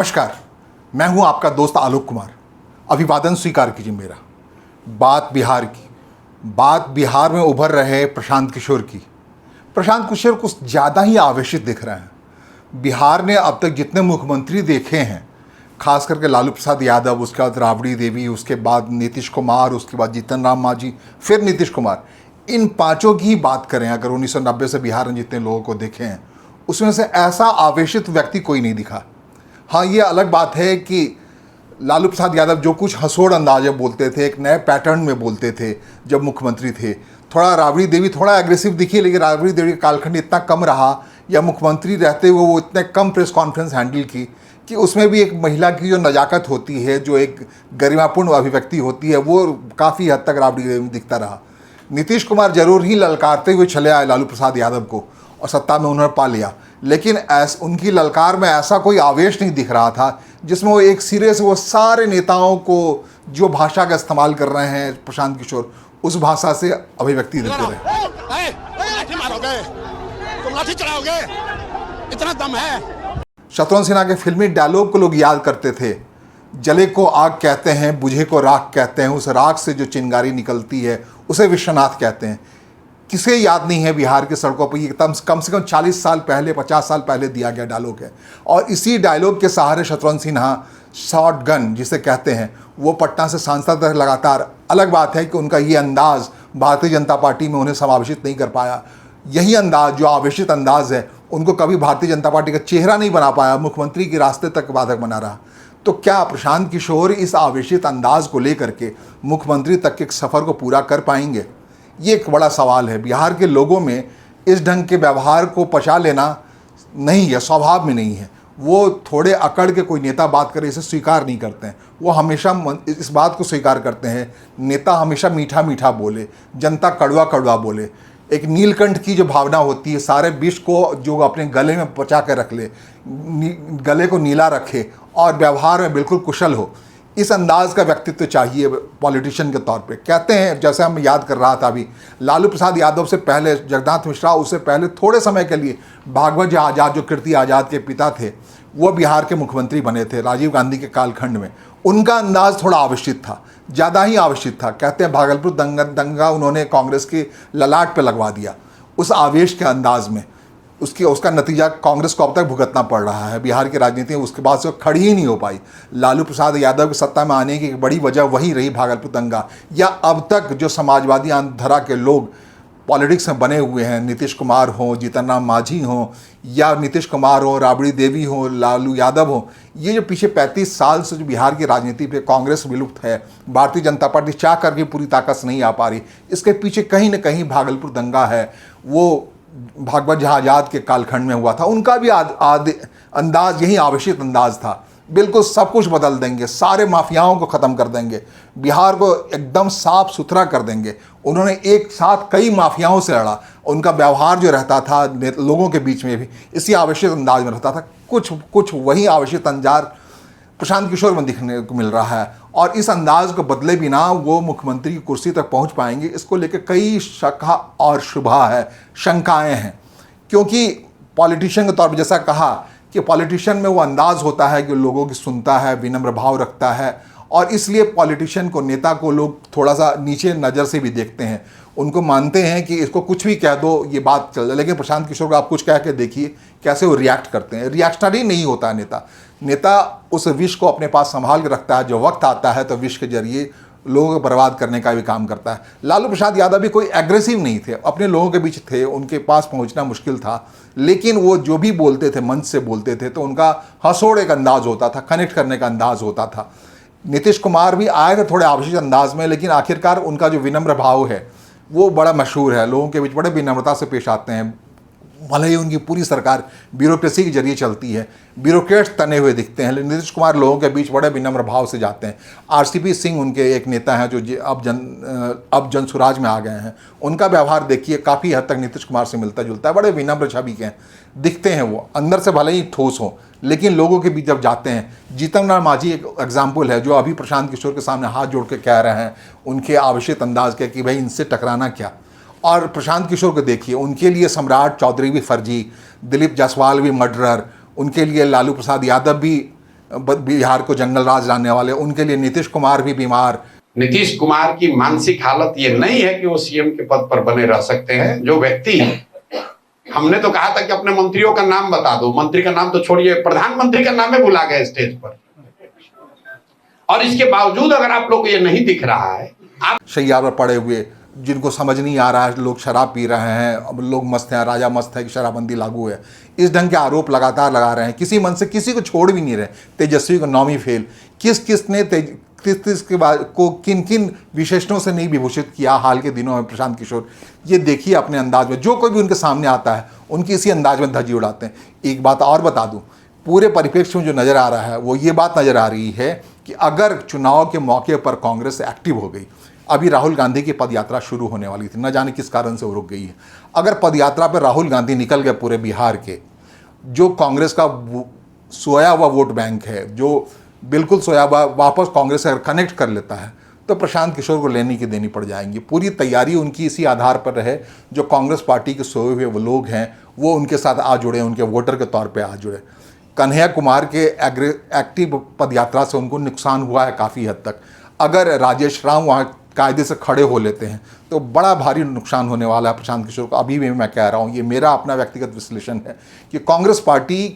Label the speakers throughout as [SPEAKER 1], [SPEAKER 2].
[SPEAKER 1] नमस्कार, मैं हूं आपका दोस्त आलोक कुमार। अभिवादन स्वीकार कीजिए मेरा। बात बिहार की, बात बिहार में उभर रहे प्रशांत किशोर की। प्रशांत किशोर कुछ ज़्यादा ही आवेशित दिख रहे हैं। बिहार ने अब तक जितने मुख्यमंत्री देखे हैं, खास करके लालू प्रसाद यादव, उसके बाद राबड़ी देवी, उसके बाद नीतीश कुमार, उसके बाद जीतन राम मांझी, फिर नीतीश कुमार, इन पांचों की ही बात करें अगर 1990 से बिहार ने जितने लोगों को देखे हैं, उसमें से ऐसा आवेशित व्यक्ति कोई नहीं दिखा। हाँ, ये अलग बात है कि लालू प्रसाद यादव जो कुछ हंसोड़ अंदाज में बोलते थे, एक नए पैटर्न में बोलते थे जब मुख्यमंत्री थे। थोड़ा राबड़ी देवी थोड़ा एग्रेसिव दिखी, लेकिन राबड़ी देवी का कालखंड इतना कम रहा, या मुख्यमंत्री रहते हुए वो इतने कम प्रेस कॉन्फ्रेंस हैंडल की कि उसमें भी एक महिला की जो नज़ाकत होती है, जो एक गरिमापूर्ण अभिव्यक्ति होती है, वो काफ़ी हद तक राबड़ी देवी में दिखता रहा। नीतीश कुमार जरूर ही ललकारते हुए चले आए लालू प्रसाद यादव को और सत्ता में उन्होंने पा लिया, लेकिन उनकी ललकार में ऐसा कोई आवेश नहीं दिख रहा था जिसमें वो एक सिरे से वो सारे नेताओं को जो भाषा का इस्तेमाल कर रहे हैं प्रशांत किशोर, उस भाषा से अभिव्यक्ति देते रहे।
[SPEAKER 2] लाठी मारोगे, तुम लाठी चढ़ाओगे, इतना दम है।
[SPEAKER 1] शत्रुघ्न सिन्हा के फिल्मी डायलॉग को लोग याद करते थे। जले को आग कहते हैं, बुझे को राख कहते हैं, उस राख से जो चिंगारी निकलती है उसे विश्वनाथ कहते हैं। किसे याद नहीं है बिहार के सड़कों पर ये कम से कम 40 साल पहले, 50 साल पहले दिया गया डायलॉग है। और इसी डायलॉग के सहारे शत्रुघ्न सिन्हा शॉर्ट गन जिसे कहते हैं, वो पटना से सांसद तक लगातार। अलग बात है कि उनका ये अंदाज़ भारतीय जनता पार्टी में उन्हें समावेशित नहीं कर पाया। यही अंदाज़, जो आवेशित अंदाज़ है, उनको कभी भारतीय जनता पार्टी का चेहरा नहीं बना पाया, मुख्यमंत्री के रास्ते तक बाधक बना रहा। तो क्या प्रशांत किशोर इस आवेशित अंदाज़ को लेकर के मुख्यमंत्री तक के सफ़र को पूरा कर पाएंगे? ये एक बड़ा सवाल है। बिहार के लोगों में इस ढंग के व्यवहार को पचा लेना नहीं है, स्वभाव में नहीं है। वो थोड़े अकड़ के कोई नेता बात करे इसे स्वीकार नहीं करते हैं। वो हमेशा इस बात को स्वीकार करते हैं, नेता हमेशा मीठा मीठा बोले, जनता कड़वा कड़वा बोले। एक नीलकंठ की जो भावना होती है, सारे विष को जो अपने गले में पचा कर रख ले, गले को नीला रखे और व्यवहार में बिल्कुल कुशल हो, इस अंदाज का व्यक्तित्व चाहिए पॉलिटिशियन के तौर पे। कहते हैं, जैसे हम याद कर रहा था अभी, लालू प्रसाद यादव से पहले जगन्नाथ मिश्रा, उससे पहले थोड़े समय के लिए भागवत आज़ाद, जो कीर्ति आज़ाद के पिता थे, वो बिहार के मुख्यमंत्री बने थे राजीव गांधी के कालखंड में। उनका अंदाज थोड़ा आवेशित था, ज़्यादा ही आवेशित था। कहते हैं भागलपुर दंगा उन्होंने कांग्रेस की ललाट पर लगवा दिया उस आवेश के अंदाज में। उसका नतीजा कांग्रेस को अब तक भुगतना पड़ रहा है। बिहार की राजनीति उसके बाद से खड़ी ही नहीं हो पाई। लालू प्रसाद यादव की सत्ता में आने की एक बड़ी वजह वही रही, भागलपुर दंगा। या अब तक जो समाजवादी आंध्रा के लोग पॉलिटिक्स में बने हुए हैं, नीतीश कुमार हो, जीतन राम मांझी हो, या नीतीश कुमार हो, राबड़ी देवी हो, लालू यादव हो, ये जो पीछे 35 साल से जो बिहार की राजनीति पे कांग्रेस विलुप्त है, भारतीय जनता पार्टी चाह करके पूरी ताकत से नहीं आ पा रही, इसके पीछे कहीं ना कहीं भागलपुर दंगा है। वो भागवत आज़ाद के कालखंड में हुआ था। उनका भी अंदाज यही आवेशित अंदाज था, बिल्कुल सब कुछ बदल देंगे, सारे माफियाओं को ख़त्म कर देंगे, बिहार को एकदम साफ सुथरा कर देंगे। उन्होंने एक साथ कई माफियाओं से लड़ा। उनका व्यवहार जो रहता था लोगों के बीच में भी इसी आवेशित अंदाज में रहता था। कुछ वही आवेशित अंदाज प्रशांत किशोर में दिखने को मिल रहा है, और इस अंदाज को बदले बिना वो मुख्यमंत्री की कुर्सी तक पहुंच पाएंगे, इसको लेकर कई शका और शुभा है, शंकाएं हैं। क्योंकि पॉलिटिशियन के तौर पर जैसा कहा कि पॉलिटिशियन में वो अंदाज होता है कि लोगों की सुनता है, विनम्र भाव रखता है, और इसलिए पॉलिटिशियन को, नेता को लोग थोड़ा सा नीचे नज़र से भी देखते हैं। उनको मानते हैं कि इसको कुछ भी कह दो ये बात चल जाए। लेकिन प्रशांत किशोर को आप कुछ कह के देखिए कैसे वो रिएक्ट करते हैं। रिएक्शनरी नहीं होता है नेता उस विष को अपने पास संभाल के रखता है। जो वक्त आता है तो विष के जरिए लोगों को बर्बाद करने का भी काम करता है। लालू प्रसाद यादव भी कोई एग्रेसिव नहीं थे, अपने लोगों के बीच थे, उनके पास पहुंचना मुश्किल था, लेकिन वो जो भी बोलते थे, मंच से बोलते थे, तो उनका हंसोड़ एक अंदाज होता था, कनेक्ट करने का अंदाज होता था। नीतीश कुमार भी आए थे थोड़े आवेशित अंदाज में, लेकिन आखिरकार उनका जो विनम्र भाव है वो बड़ा मशहूर है। लोगों के बीच बड़े विनम्रता से पेश आते हैं। भले ही उनकी पूरी सरकार ब्यूरोक्रेसी के जरिए चलती है, ब्यूरोक्रेट्स तने हुए दिखते हैं, लेकिन नीतीश कुमार लोगों के बीच बड़े विनम्र भाव से जाते हैं। आरसीपी सिंह उनके एक नेता हैं जो अब जनसुराज में आ गए हैं। उनका व्यवहार देखिए, काफ़ी हद तक नीतीश कुमार से मिलता जुलता है। बड़े विनम्र छवि के दिखते हैं वो, अंदर से भले ही ठोस हो, लेकिन लोगों के बीच जब जाते हैं। जीतन राम मांझी एक एग्जाम्पल है, जो अभी प्रशांत किशोर के सामने हाथ जोड़ के कह रहे हैं उनके आवेशित अंदाज के कि भाई इनसे टकराना क्या। और प्रशांत किशोर को देखिए, उनके लिए सम्राट चौधरी भी फर्जी, दिलीप जायसवाल भी मर्डरर, उनके लिए लालू प्रसाद यादव भी बिहार को जंगल राज लाने वाले, उनके लिए नीतीश कुमार भी बीमार।
[SPEAKER 3] नीतीश कुमार की मानसिक हालत ये नहीं है कि वो सीएम के पद पर बने रह सकते हैं। जो व्यक्ति, हमने तो कहा था कि अपने मंत्रियों का नाम बता दो, मंत्री का नाम तो छोड़िए, प्रधानमंत्री का नाम ही भुला गए स्टेज पर। और इसके बावजूद अगर आप लोग को ये नहीं दिख रहा है, आप
[SPEAKER 1] शैया पर पड़े हुए, जिनको समझ नहीं आ रहा है, लोग शराब पी रहे हैं, अब लोग मस्त हैं, राजा मस्त है कि शराबबंदी लागू है, इस ढंग के आरोप लगातार लगा रहे हैं। किसी मन से किसी को छोड़ भी नहीं रहे। तेजस्वी को नौवीं फेल, किस ने किस के बाद को किन किन विशेषणों से नहीं विभूषित किया हाल के दिनों में प्रशांत किशोर, ये देखिए अपने अंदाज में। जो कोई भी उनके सामने आता है उनकी इसी अंदाज में धज्जी उड़ाते हैं। एक बात और बता दूं, पूरे परिप्रेक्ष्य में जो नज़र आ रहा है वो ये बात नज़र आ रही है कि अगर चुनाव के मौके पर कांग्रेस एक्टिव हो गई, अभी राहुल गांधी की पदयात्रा शुरू होने वाली थी, न जाने किस कारण से वो रुक गई है। अगर पदयात्रा पर राहुल गांधी निकल गए पूरे बिहार के, जो कांग्रेस का सोया हुआ वोट बैंक है, जो बिल्कुल सोया हुआ वापस कांग्रेस से अगर कनेक्ट कर लेता है, तो प्रशांत किशोर को लेने की देनी पड़ जाएंगी। पूरी तैयारी उनकी इसी आधार पर रहे, जो कांग्रेस पार्टी के सोए हुए वो लोग हैं वो उनके साथ आ जुड़े, उनके वोटर के तौर पर आ जुड़े। कन्हैया कुमार के एक्टिव पदयात्रा से उनको नुकसान हुआ है काफ़ी हद तक। अगर राजेश राम वहाँ कायदे से खड़े हो लेते हैं तो बड़ा भारी नुकसान होने वाला है प्रशांत किशोर को। अभी भी मैं कह रहा हूँ, ये मेरा अपना व्यक्तिगत विश्लेषण है कि कांग्रेस पार्टी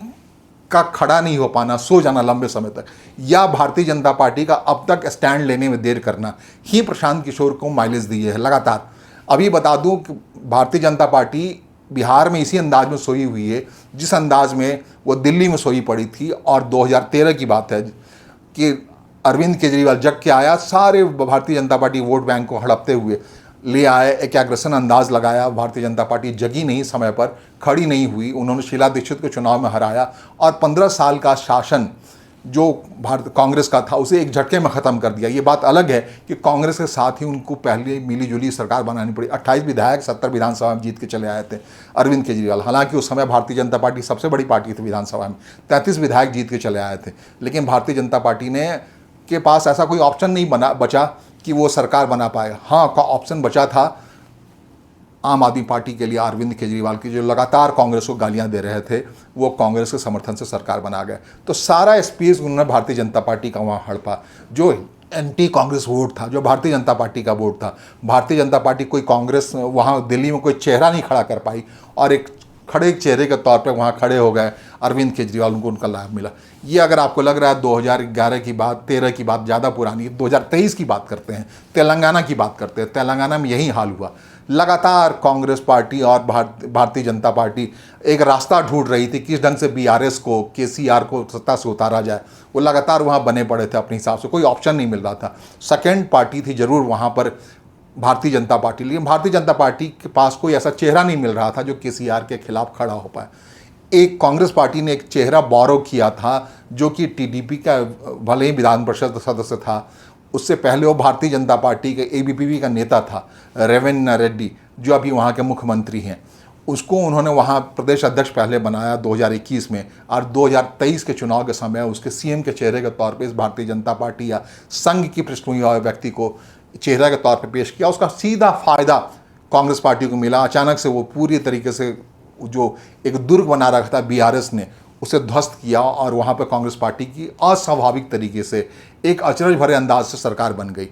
[SPEAKER 1] का खड़ा नहीं हो पाना, सो जाना लंबे समय तक, या भारतीय जनता पार्टी का अब तक स्टैंड लेने में देर करना ही प्रशांत किशोर को माइलेज दी है लगातार। अभी बता दूं कि भारतीय जनता पार्टी बिहार में इसी अंदाज में सोई हुई है जिस अंदाज में वो दिल्ली में सोई पड़ी थी। और 2013 की बात है कि अरविंद केजरीवाल जग के आया, सारे Bharatiya Janata party vote bank को हड़पते हुए ले आए, एक एग्रेशन अंदाज लगाया। भारतीय जनता पार्टी जगी नहीं, समय पर खड़ी नहीं हुई। उन्होंने शीला दीक्षित को चुनाव में हराया और 15 साल का शासन जो भारत कांग्रेस का था उसे एक झटके में ख़त्म कर दिया। ये बात अलग है कि कांग्रेस के साथ ही उनको पहले मिली जुली सरकार बनानी पड़ी। 28 विधायक 70 विधानसभा में जीत के चले आए थे अरविंद केजरीवाल। हालांकि उस समय भारतीय जनता पार्टी सबसे बड़ी पार्टी थी विधानसभा में, 33 विधायक जीत के चले आए थे। लेकिन भारतीय जनता पार्टी ने के पास ऐसा कोई ऑप्शन नहीं बचा कि वो सरकार बना पाए। हाँ, का ऑप्शन बचा था आम आदमी पार्टी के लिए अरविंद केजरीवाल की, जो लगातार कांग्रेस को गालियां दे रहे थे, वो कांग्रेस के समर्थन से सरकार बना गए। तो सारा स्पेस उन्होंने भारतीय जनता पार्टी का वहाँ हड़पा। जो एंटी कांग्रेस वोट था, जो भारतीय जनता पार्टी का वोट था, भारतीय जनता पार्टी कोई कांग्रेस वहाँ दिल्ली में कोई चेहरा नहीं खड़ा कर पाई और एक खड़े चेहरे के तौर पे वहाँ खड़े हो गए अरविंद केजरीवाल, उनको उनका लाभ मिला। ये अगर आपको लग रहा है 2011 की बात, 13 की बात ज़्यादा पुरानी है, 2023 की बात करते हैं, तेलंगाना की बात करते हैं। तेलंगाना में यही हाल हुआ। लगातार कांग्रेस पार्टी और भारतीय जनता पार्टी एक रास्ता ढूंढ रही थी किस ढंग से बीआरएस को, केसीआर को सत्ता से उतारा जाए। वो लगातार वहाँ बने पड़े थे अपने हिसाब से, कोई ऑप्शन नहीं मिल रहा था। सेकेंड पार्टी थी जरूर वहाँ पर भारतीय जनता पार्टी, लेकिन भारतीय जनता पार्टी के पास कोई ऐसा चेहरा नहीं मिल रहा था जो केसीआर के खिलाफ खड़ा हो पाए। एक कांग्रेस पार्टी ने एक चेहरा बोरो किया था जो कि टीडीपी का भले ही विधान परिषद सदस्य था, उससे पहले वो भारतीय जनता पार्टी के एबीवीपी का नेता था रेवन्ना रेड्डी, जो अभी वहाँ के मुख्यमंत्री हैं। उसको उन्होंने वहाँ प्रदेश अध्यक्ष पहले बनाया 2021 में, और 2023 के चुनाव के समय उसके सीएम के चेहरे के तौर पे इस भारतीय जनता पार्टी या संघ की पृष्ठभूमि वाले व्यक्ति को चेहरा के तौर पे पेश किया। उसका सीधा फायदा कांग्रेस पार्टी को मिला। अचानक से वो पूरी तरीके से जो एक दुर्ग बना रखा था बीआरएस ने, उसे ध्वस्त किया और वहाँ पे कांग्रेस पार्टी की अस्वाभाविक तरीके से एक अचरज भरे अंदाज से सरकार बन गई।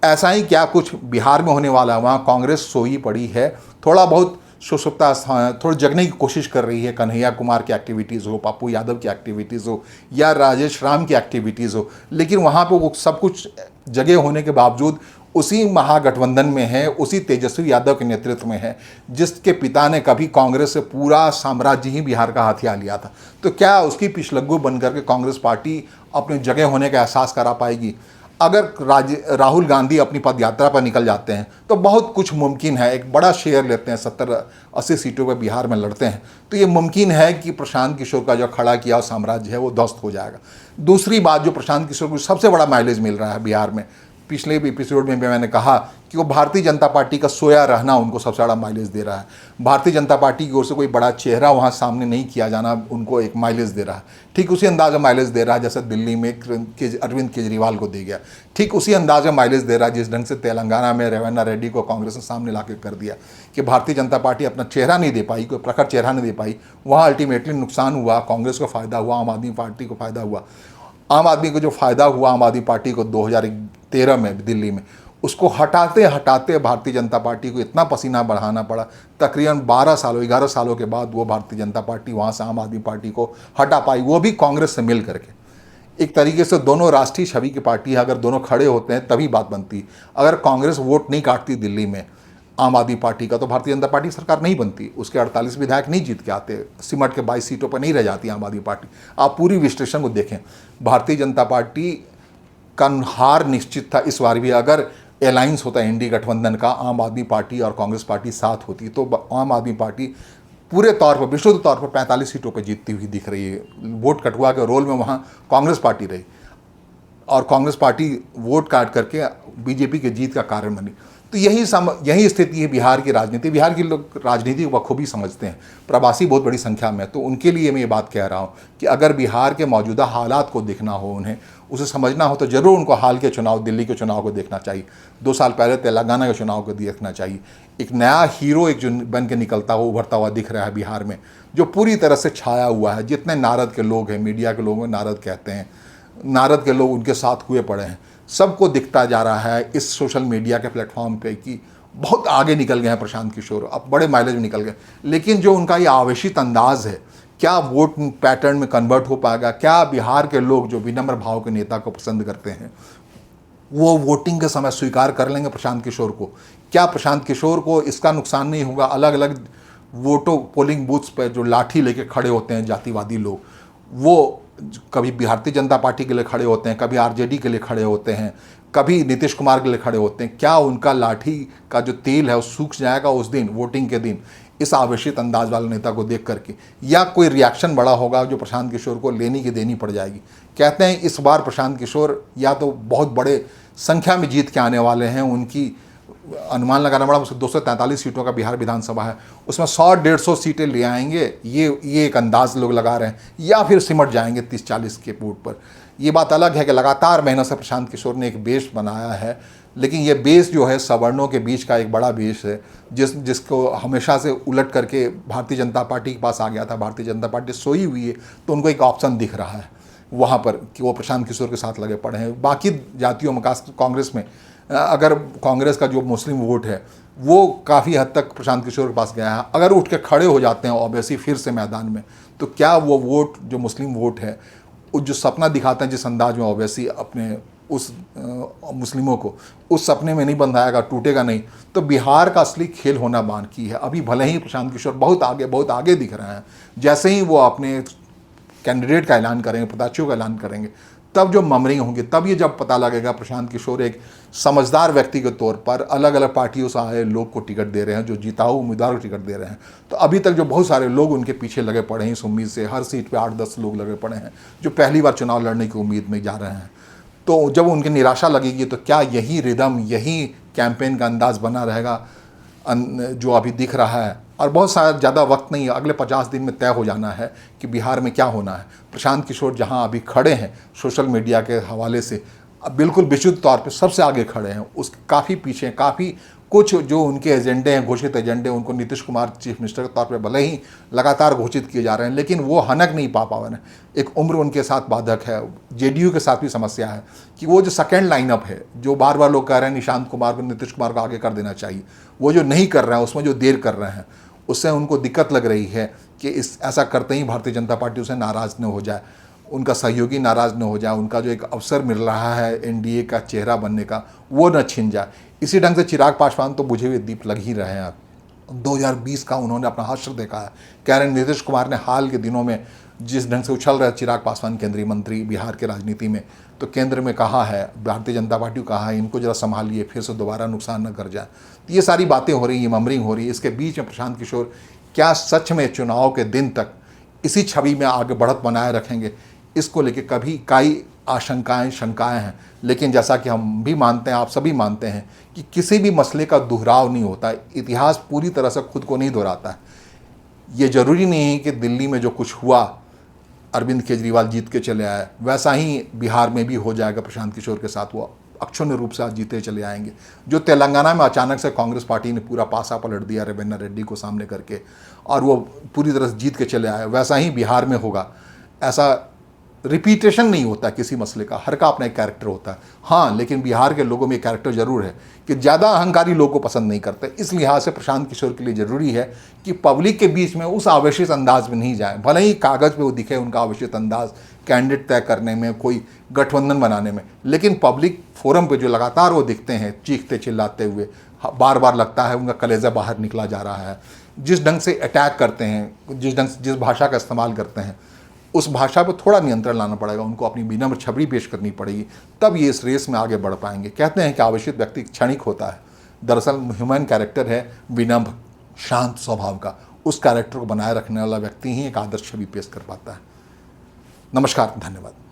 [SPEAKER 1] ऐसा ही क्या कुछ बिहार में होने वाला है। वहाँ कांग्रेस सोई पड़ी है, थोड़ा बहुत सुसुप्ता स्थान, थोड़ी जगने की कोशिश कर रही है। कन्हैया कुमार की एक्टिविटीज़ हो, पप्पू यादव की एक्टिविटीज़ हो, या राजेश राम की एक्टिविटीज़ हो, लेकिन वहाँ पे वो सब कुछ जगह होने के बावजूद उसी महागठबंधन में है, उसी तेजस्वी यादव के नेतृत्व में है, जिसके पिता ने कभी कांग्रेस से पूरा साम्राज्य ही बिहार का हथिया लिया था। तो क्या उसकी पिछलग्गू बन करके कांग्रेस पार्टी अपनी जगह होने का एहसास करा पाएगी? अगर राहुल गांधी अपनी पदयात्रा पर निकल जाते हैं तो बहुत कुछ मुमकिन है। एक बड़ा शेयर लेते हैं, 70-80 सीटों पर बिहार में लड़ते हैं, तो ये मुमकिन है कि प्रशांत किशोर का जो खड़ा किया साम्राज्य है वो ध्वस्त हो जाएगा। दूसरी बात, जो प्रशांत किशोर को सबसे बड़ा माइलेज मिल रहा है बिहार में, पिछले एपिसोड में भी मैंने कहा कि वो भारतीय जनता पार्टी का सोया रहना उनको सबसे बड़ा माइलेज दे रहा है। भारतीय जनता पार्टी की ओर से कोई बड़ा चेहरा वहाँ सामने नहीं किया जाना उनको एक माइलेज दे रहा है। ठीक उसी अंदाज में माइलेज दे रहा है जैसे दिल्ली में अरविंद केजरीवाल को दे गया। ठीक उसी अंदाज में माइलेज दे रहा है जिस ढंग से तेलंगाना में रेवन्ना रेड्डी को कांग्रेस ने सामने ला कर दिया कि भारतीय जनता पार्टी अपना चेहरा नहीं दे पाई, कोई प्रखर चेहरा नहीं दे पाई। वहाँ अल्टीमेटली नुकसान हुआ, कांग्रेस को फ़ायदा हुआ, आम आदमी पार्टी को फ़ायदा हुआ। आम आदमी को जो फ़ायदा हुआ आम आदमी पार्टी को 2013 में दिल्ली में, उसको हटाते हटाते भारतीय जनता पार्टी को इतना पसीना बढ़ाना पड़ा, तकरीबन 11 सालों के बाद वो भारतीय जनता पार्टी वहाँ से आम आदमी पार्टी को हटा पाई, वो भी कांग्रेस से मिल करके। एक तरीके से दोनों राष्ट्रीय छवि की पार्टी है, अगर दोनों खड़े होते हैं तभी बात बनती। अगर कांग्रेस वोट नहीं काटती दिल्ली में आम आदमी पार्टी का, तो भारतीय जनता पार्टी सरकार नहीं बनती, उसके 48 विधायक नहीं जीत के आते, सिमट के 22 सीटों पर नहीं रह जाती आम आदमी पार्टी। आप पूरी विश्लेषण को देखें, भारतीय जनता पार्टी का हार निश्चित था इस बार भी। अगर अलायंस होता एनडीए गठबंधन का, आम आदमी पार्टी और कांग्रेस पार्टी साथ होती, तो आम आदमी पार्टी पूरे तौर पर, विशुद्ध तौर पर 45 सीटों पर जीतती हुई दिख रही है। वोट कटुआ के रोल में वहाँ कांग्रेस पार्टी रही और कांग्रेस पार्टी वोट काट करके बीजेपी के जीत का कारण बनी। तो यही स्थिति है बिहार की राजनीति। बिहार की लोग राजनीति को बखूबी समझते हैं, प्रवासी बहुत बड़ी संख्या में, तो उनके लिए मैं ये बात कह रहा हूँ कि अगर बिहार के मौजूदा हालात को देखना हो, उन्हें उसे समझना हो, तो ज़रूर उनको हाल के चुनाव, दिल्ली के चुनाव को देखना चाहिए, 2 साल पहले तेलंगाना के चुनाव को देखना चाहिए। एक नया हीरो एक जो बन के निकलता हुआ, उभरता हुआ दिख रहा है बिहार में, जो पूरी तरह से छाया हुआ है। जितने नारद के लोग हैं, मीडिया के लोग नारद कहते हैं, नारद के लोग उनके साथ हुए पड़े हैं, सबको दिखता जा रहा है इस सोशल मीडिया के प्लेटफॉर्म पे कि बहुत आगे निकल गए हैं प्रशांत किशोर, अब बड़े माइलेज में निकल गए। लेकिन जो उनका ये आवेशित अंदाज है, क्या वोट पैटर्न में कन्वर्ट हो पाएगा? क्या बिहार के लोग जो विनम्र भाव के नेता को पसंद करते हैं, वो वोटिंग के समय स्वीकार कर लेंगे प्रशांत किशोर को? क्या प्रशांत किशोर को इसका नुकसान नहीं होगा? अलग अलग वोटों पोलिंग बूथ्स पर जो लाठी लेके खड़े होते हैं जातिवादी लोग, वो कभी भारतीय जनता पार्टी के लिए खड़े होते हैं, कभी आरजेडी के लिए खड़े होते हैं, कभी नीतीश कुमार के लिए खड़े होते हैं। क्या उनका लाठी का जो तेल है वो सूख जाएगा उस दिन, वोटिंग के दिन, इस आवेशित अंदाज वाले नेता को देख करके? या कोई रिएक्शन बड़ा होगा जो प्रशांत किशोर को लेनी की देनी पड़ जाएगी? कहते हैं इस बार प्रशांत किशोर या तो बहुत बड़े संख्या में जीत के आने वाले हैं, उनकी अनुमान लगाना बड़ा मुश्किल, 243 सीटों का बिहार विधानसभा है, उसमें 100-150 सीटें ले आएंगे, ये एक अंदाज लोग लगा रहे हैं, या फिर सिमट जाएंगे 30-40 के वोट पर। ये बात अलग है कि लगातार मेहनत से प्रशांत किशोर ने एक बेस बनाया है, लेकिन ये बेस जो है सवर्णों के बीच का एक बड़ा बेस है, जिसको हमेशा से उलट करके भारतीय जनता पार्टी के पास आ गया था। भारतीय जनता पार्टी सोई हुई है, तो उनको एक ऑप्शन दिख रहा है वहाँ पर कि वो प्रशांत किशोर के साथ लगे पड़े हैं। बाकी जातियों में, कांग्रेस में, अगर कांग्रेस का जो मुस्लिम वोट है वो काफ़ी हद तक प्रशांत किशोर के पास गया है, अगर उठ के खड़े हो जाते हैं ओबीसी फिर से मैदान में, तो क्या वो वोट जो मुस्लिम वोट है, जो सपना दिखाते हैं जिस अंदाज में ओबीसी अपने उस मुस्लिमों को, उस सपने में नहीं बंधाएगा, टूटेगा नहीं, तो बिहार का असली खेल होना बाकी है। अभी भले ही प्रशांत किशोर बहुत आगे दिख रहे हैं, जैसे ही वो अपने कैंडिडेट का ऐलान करेंगे, प्रत्याशियों का ऐलान करेंगे, तब जो ममरिंग होंगी, तब ये जब पता लगेगा प्रशांत किशोर एक समझदार व्यक्ति के तौर पर अलग अलग पार्टियों से आए लोग को टिकट दे रहे हैं, जो जिताऊ उम्मीदवार को टिकट दे रहे हैं। तो अभी तक जो बहुत सारे लोग उनके पीछे लगे पड़े हैं इस उम्मीद से, हर सीट पे 8-10 लोग लगे पड़े हैं जो पहली बार चुनाव लड़ने की उम्मीद में जा रहे हैं। तो जब उनकी निराशा लगेगी, तो क्या यही रिदम, यही कैंपेन का अंदाज बना रहेगा जो अभी दिख रहा है? और बहुत सारा ज़्यादा वक्त नहीं है, अगले 50 दिन में तय हो जाना है कि बिहार में क्या होना है। प्रशांत किशोर जहां अभी खड़े हैं सोशल मीडिया के हवाले से, बिल्कुल विशुद्ध तौर पे सबसे आगे खड़े हैं, उस काफ़ी पीछे, काफ़ी कुछ जो उनके एजेंडे हैं, घोषित एजेंडे, उनको नीतीश कुमार चीफ मिनिस्टर के तौर पे भले ही लगातार घोषित किए जा रहे हैं, लेकिन वो हनक नहीं पा रहे हैं। एक उम्र उनके साथ बाधक है। जेडीयू के साथ भी समस्या है कि वो जो सेकेंड लाइनअप है, जो बार बार लोग कह रहे हैं निशांत कुमार को, नीतीश कुमार को आगे कर देना चाहिए, वो जो नहीं कर रहे हैं, उसमें जो देर कर रहे हैं, उससे उनको दिक्कत लग रही है कि ऐसा करते ही भारतीय जनता पार्टी उसे नाराज़ न हो जाए, उनका सहयोगी नाराज़ न हो जाए, उनका जो एक अवसर मिल रहा है एनडीए का चेहरा बनने का, वो न छिन जाए। इसी ढंग से चिराग पासवान तो बुझे हुए दीप लग ही रहे हैं। 2020 का उन्होंने अपना हश्र देखा है। कह रहे हैं नीतीश कुमार ने हाल के दिनों में जिस ढंग से उछल रहे चिराग पासवान केंद्रीय मंत्री बिहार के राजनीति में, तो केंद्र में कहा है, भारतीय जनता पार्टी को कहा है, इनको जरा संभालिए, फिर से दोबारा नुकसान न कर जाए। तो ये सारी बातें हो रही हैं, ममरिंग हो रही है। इसके बीच में प्रशांत किशोर क्या सच में चुनाव के दिन तक इसी छवि में आगे बढ़त बनाए रखेंगे, इसको लेके कभी कई आशंकाएं, शंकाएं हैं। लेकिन जैसा कि हम भी मानते हैं, आप सभी मानते हैं कि किसी भी मसले का दोहराव नहीं होता, इतिहास पूरी तरह से खुद को नहीं दोहराता है। ये जरूरी नहीं है कि दिल्ली में जो कुछ हुआ, अरविंद केजरीवाल जीत के चले आए, वैसा ही बिहार में भी हो जाएगा प्रशांत किशोर के साथ। वो अक्षुण्ण रूप से आज जीते चले आएंगे। जो तेलंगाना में अचानक से कांग्रेस पार्टी ने पूरा पासा पलट दिया रेवन्ना रेड्डी को सामने करके, और वो पूरी तरह से जीत के चले आए, वैसा ही बिहार में होगा। ऐसा रिपीटेशन नहीं होता किसी मसले का, हर का अपना एक कैरेक्टर होता है। हाँ, लेकिन बिहार के लोगों में एक कैरेक्टर जरूर है कि ज़्यादा अहंकारी लोगों को पसंद नहीं करते। इस लिहाज से प्रशांत किशोर के लिए ज़रूरी है कि पब्लिक के बीच में उस आवेशित अंदाज में नहीं जाए, भले ही कागज़ पे वो दिखे उनका आवेशित अंदाज कैंडिडेट तय करने में, कोई गठबंधन बनाने में, लेकिन पब्लिक फोरम पे जो लगातार वो दिखते हैं चीखते चिल्लाते हुए, बार बार लगता है उनका कलेजा बाहर निकला जा रहा है, जिस ढंग से अटैक करते हैं, जिस भाषा का इस्तेमाल करते हैं, उस भाषा पर थोड़ा नियंत्रण लाना पड़ेगा, उनको अपनी विनम्र छवि पेश करनी पड़ेगी, तब ये इस रेस में आगे बढ़ पाएंगे। कहते हैं कि आवेशित व्यक्ति क्षणिक होता है, दरअसल ह्यूमन कैरेक्टर है विनम्र शांत स्वभाव का, उस कैरेक्टर को बनाए रखने वाला व्यक्ति ही एक आदर्श छवि पेश कर पाता है। नमस्कार, धन्यवाद।